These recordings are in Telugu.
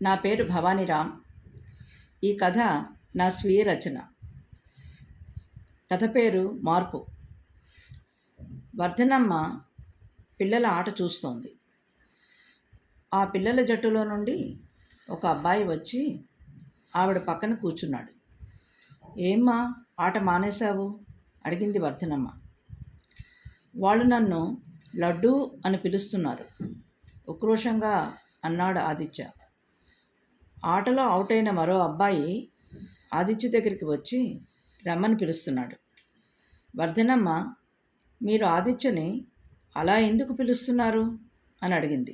నా పేరు భవానీరామ్. ఈ కథ నా స్వీయ రచన. కథ పేరు మార్పు. వర్ధనమ్మ పిల్లల ఆట చూస్తోంది. ఆ పిల్లల జట్టులో నుండి ఒక అబ్బాయి వచ్చి ఆవిడ పక్కన కూర్చున్నాడు. ఏమ్మా, ఆట మానేశావు? అడిగింది వర్ధనమ్మ. వాళ్ళు నన్ను లడ్డూ అని పిలుస్తున్నారు, ఉక్రోషంగా అన్నాడు ఆదిత్య. ఆటలో అవుట్ అయిన మరో అబ్బాయి ఆదిత్య దగ్గరికి వచ్చి రమ్మని పిలుస్తున్నాడు. వర్ధనమ్మ, మీరు ఆదిత్యని అలా ఎందుకు పిలుస్తున్నారు అని అడిగింది.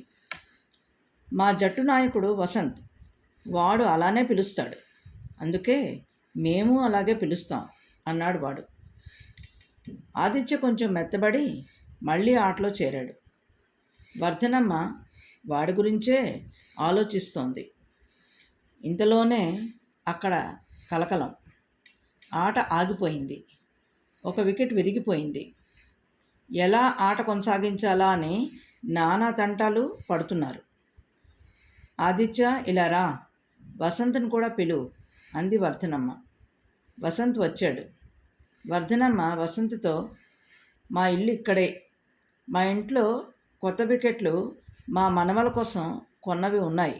మా జట్టు నాయకుడు వసంత్, వాడు అలానే పిలుస్తాడు, అందుకే మేము అలాగే పిలుస్తాం అన్నాడు వాడు. ఆదిత్య కొంచెం మెత్తబడి మళ్ళీ ఆటలో చేరాడు. వర్ధనమ్మ వాడి గురించే ఆలోచిస్తోంది. ఇంతలోనే అక్కడ కలకలం. ఆట ఆగిపోయింది. ఒక వికెట్ విరిగిపోయింది. ఎలా ఆట కొనసాగించాలా అని నానా తంటాలు పడుతున్నారు. ఆదిత్య, ఇలా రా, వసంత్ని కూడా పిలువు అంది వర్ధనమ్మ. వసంత్ వచ్చాడు. వర్ధనమ్మ వసంత్తో, మా ఇల్లు ఇక్కడే. మా ఇంట్లో కొత్త వికెట్లు మా మనవల కోసం కొన్నవి ఉన్నాయి,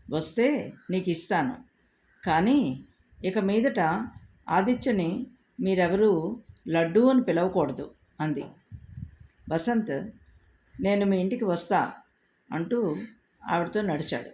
వస్తే నీకు ఇస్తాను. కానీ ఇక మీదట ఆదిత్యని మీరెవరూ లడ్డూ అని పిలవకూడదు అంది. వసంత్, నేను మీ ఇంటికి వస్తా అంటూ ఆవిడతో నడిచాడు.